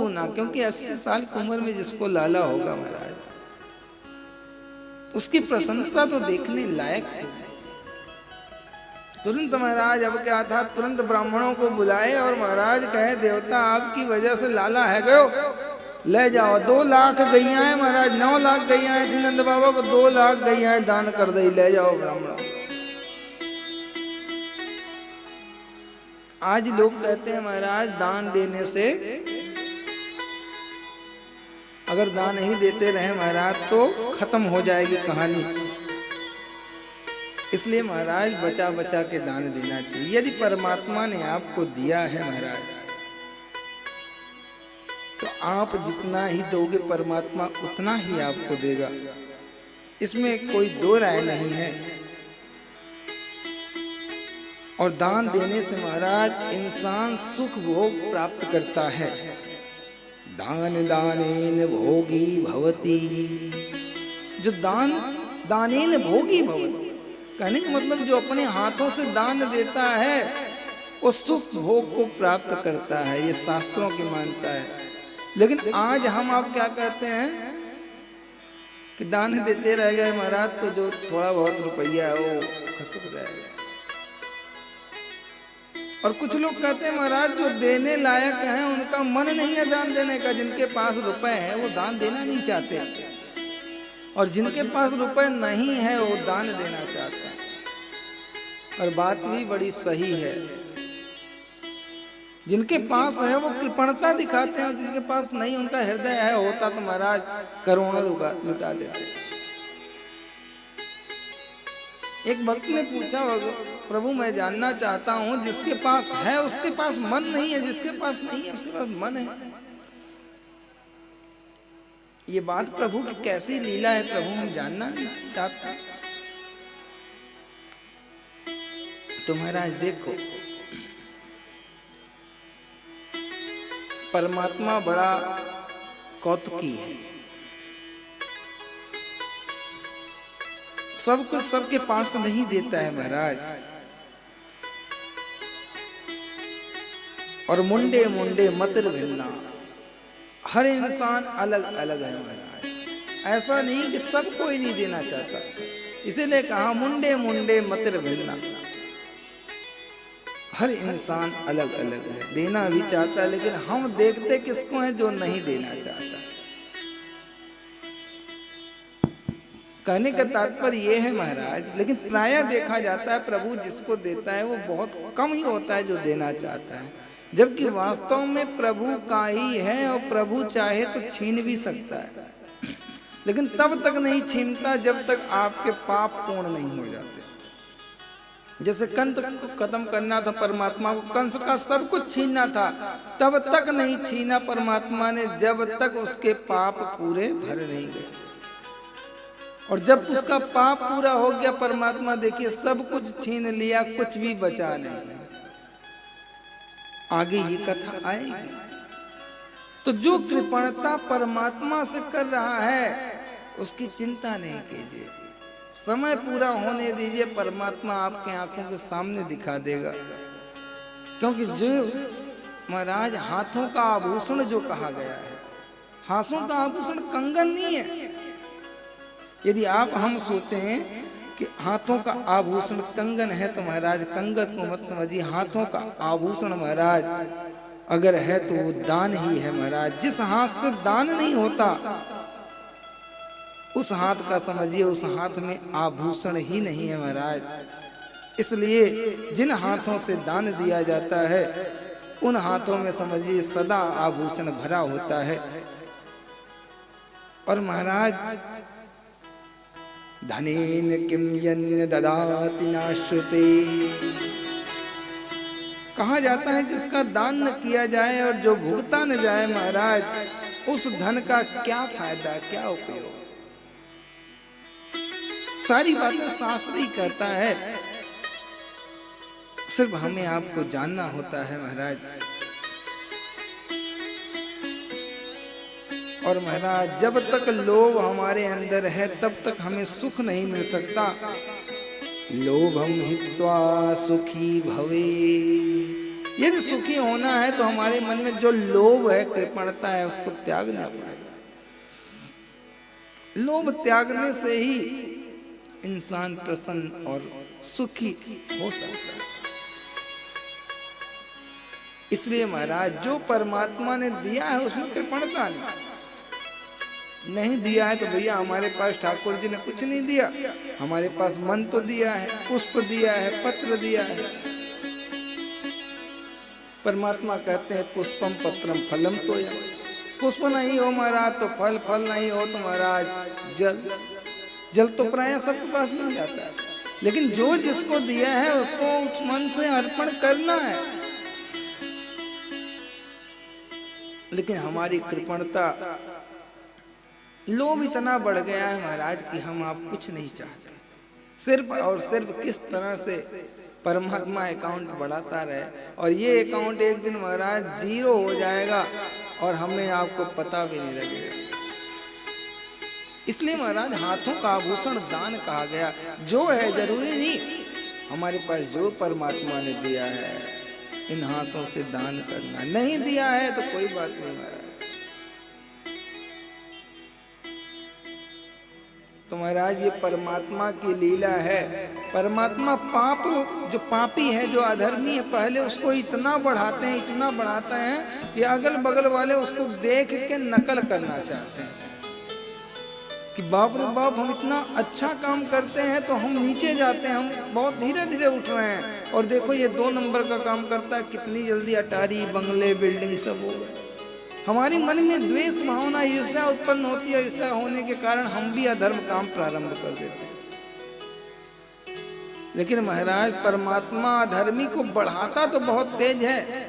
क्यों ना, क्योंकि 80 साल की उम्र में जिसको लाला होगा महाराज, उसकी प्रसन्नता तो देखने लायक है। तुरंत महाराज अब क्या था, तुरंत ब्राह्मणों को बुलाए और महाराज कहे देवता आपकी वजह से लाला है गयो, ले जाओ। 2 लाख गैया है महाराज, 9 लाख गैया है थी नंद बाबा को, 2 लाख गैया है दान कर दई, ले जाओ ब्राह्मणों। आज लोग कहते हैं महाराज दान देने से, अगर दान नहीं देते रहे महाराज तो खत्म हो जाएगी कहानी। इसलिए महाराज बचा बचा के दान देना चाहिए। यदि परमात्मा ने आपको दिया है महाराज, तो आप जितना ही दोगे परमात्मा उतना ही आपको देगा, इसमें कोई दो राय नहीं है। और दान देने से महाराज इंसान सुख भोग प्राप्त करता है। दान दानेन भोगी भवति, जो दान दानेन भोगी भवति, कहने का मतलब जो अपने हाथों से दान देता है वो सुख भोग को प्राप्त करता है, ये शास्त्रों की मान्यता है। लेकिन आज हम आप क्या कहते हैं कि दान देते रह गए महाराज, तो जो थोड़ा बहुत रुपया है वो खत्म जाएगा। और कुछ लोग कहते हैं महाराज जो देने लायक हैं उनका मन नहीं है दान देने का, जिनके पास रुपए हैं वो दान देना नहीं चाहते, और जिनके पास रुपए नहीं है वो दान देना चाहता है। और बात भी बड़ी सही है, जिनके पास है वो कृपणता दिखाते हैं, और जिनके पास नहीं उनका हृदय है होता तो महाराज करोड़ों लुटा देते। एक भक्त ने पूछा प्रभु मैं जानना चाहता हूं जिसके पास है उसके पास मन नहीं है, जिसके पास नहीं है उसके पास मन है। ये बात प्रभु की कैसी लीला है प्रभु हम जानना चाहते हैं। तो महाराज देखो परमात्मा बड़ा कौतुकी है, सब कुछ सबके पास नहीं देता है महाराज। और मुंडे मुंडे मतिर भिन्ना, हर इंसान अलग अलग है महाराज। ऐसा नहीं कि सबको ही नहीं देना चाहता, इसीलिए कहा मुंडे मुंडे मतिर भिन्ना, हर इंसान अलग अलग है, देना भी चाहता है। लेकिन हम देखते किसको हैं जो नहीं देना चाहता। कहने का तात्पर्य यह है महाराज, लेकिन प्रायः देखा जाता है प्रभु जिसको देता है वो बहुत कम ही होता है जो देना चाहता है, जबकि वास्तव में प्रभु का ही है। और प्रभु चाहे तो छीन भी सकता है, लेकिन तब तक नहीं छीनता जब तक आपके पाप पूर्ण नहीं हो जाते। जैसे कंस को खत्म करना था परमात्मा को, कंस का सब कुछ छीनना था, तब तक नहीं छीना परमात्मा ने जब तक उसके पाप पूरे भर नहीं गए। और जब उसका पाप पूरा हो गया परमात्मा देखिए सब कुछ छीन लिया, कुछ भी बचा नहीं। आगे ये कथा आएगी। तो जो कृपणता परमात्मा से कर रहा है उसकी चिंता नहीं कीजिए, समय पूरा होने दीजिए, परमात्मा आपके आंखों के सामने दिखा देगा। क्योंकि जो महाराज हाथों का आभूषण जो कहा गया है, हाथों का आभूषण कंगन नहीं है। यदि आप हम सोचें कि हाथों का आभूषण कंगन है तो महाराज कंगन को मत समझिए, हाथों का आभूषण महाराज अगर है तो वो दान ही है महाराज। जिस हाथ से दान नहीं होता उस हाथ का समझिए उस हाथ में आभूषण ही नहीं है महाराज। इसलिए जिन हाथों से दान दिया जाता है उन हाथों में समझिए सदा आभूषण भरा होता है। और महाराज धनेन किम यन्न ददाति नाश्रुते, कहा जाता है जिसका दान न किया जाए और जो भुगता न जाए महाराज उस धन का क्या फायदा, क्या उपयोग। सारी बातें शास्त्र ही कहता है, सिर्फ हमें आपको जानना होता है महाराज। और महाराज जब तक लोभ हमारे अंदर है तब तक हमें सुख नहीं मिल सकता। लोभम हित्वा सुखी भवे, यदि सुखी होना है तो हमारे मन में जो लोभ है, कृपणता है, उसको त्यागना पड़ेगा। लोभ त्यागने से ही इंसान प्रसन्न और सुखी हो सकता है। इसलिए महाराज, जो परमात्मा ने दिया है उसमें कृपणता नहीं दिया है तो भैया हमारे पास ठाकुर जी ने कुछ नहीं दिया। हमारे पास मन तो दिया है, पुष्प दिया है, पत्र दिया है। परमात्मा कहते हैं पुष्पम पत्रम फलम तोयम। पुष्प नहीं हो महाराज तो फल, फल नहीं हो तो महाराज जल। जल तो प्राय सबके पास मिल जाता है, लेकिन जो जिसको दिया है उसको उस मन से अर्पण करना है। लेकिन हमारी कृपणता, लोभ इतना बढ़ गया है महाराज कि हम आप कुछ नहीं चाहते, सिर्फ और सिर्फ किस तरह से परमात्मा अकाउंट बढ़ाता रहे, और ये अकाउंट एक दिन महाराज जीरो हो जाएगा और हमें आपको पता भी नहीं लगेगा। इसलिए महाराज हाथों का आभूषण दान कहा गया। जो है जरूरी नहीं, हमारे पास जो परमात्मा ने दिया है इन हाथों से दान करना। नहीं दिया है तो कोई बात नहीं महाराज। तो महाराज ये परमात्मा की लीला है। परमात्मा पाप, जो पापी है, जो अधर्मी है, पहले उसको इतना बढ़ाते हैं, इतना बढ़ाते हैं कि अगल बगल वाले उसको देख के नकल करना चाहते हैं कि बाप रे बाप, हम इतना अच्छा काम करते हैं तो हम नीचे जाते हैं, हम बहुत धीरे धीरे उठ रहे हैं, और देखो ये 2 नंबर का काम करता है, कितनी जल्दी अटारी बंगले बिल्डिंग सब हो गए। हमारी मन में द्वेष भावना, ईर्ष्या उत्पन्न होती है। ईर्ष्या होने के कारण हम भी अधर्म काम प्रारंभ कर देते हैं। लेकिन महाराज परमात्मा अधर्मी को बढ़ाता तो बहुत तेज है,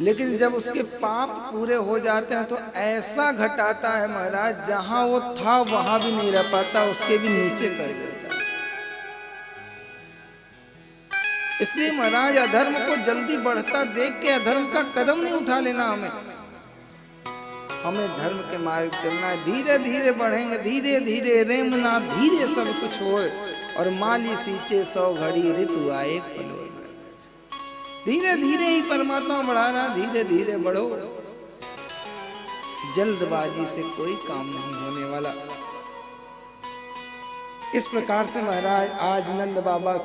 लेकिन जब उसके पाप पूरे हो जाते हैं तो ऐसा घटाता है महाराज, जहां वो था वहां भी नहीं रह पाता, उसके भी नीचे कर देता है। इसलिए महाराज अधर्म को जल्दी बढ़ता देख के अधर्म का कदम नहीं उठा लेना। हमें धर्म के मार्ग चलना है। धीरे धीरे बढ़ेंगे, धीरे धीरे रेमना धीरे सब कुछ होए, और माली सींचे 100 घड़ी ऋतु आए फल होए। धीरे धीरे ही परमात्मा बढ़ा रहा, धीरे धीरे बढ़ो। जल्दबाजी से कोई काम नहीं होने वाला। इस प्रकार से महाराज आज नंद बाबा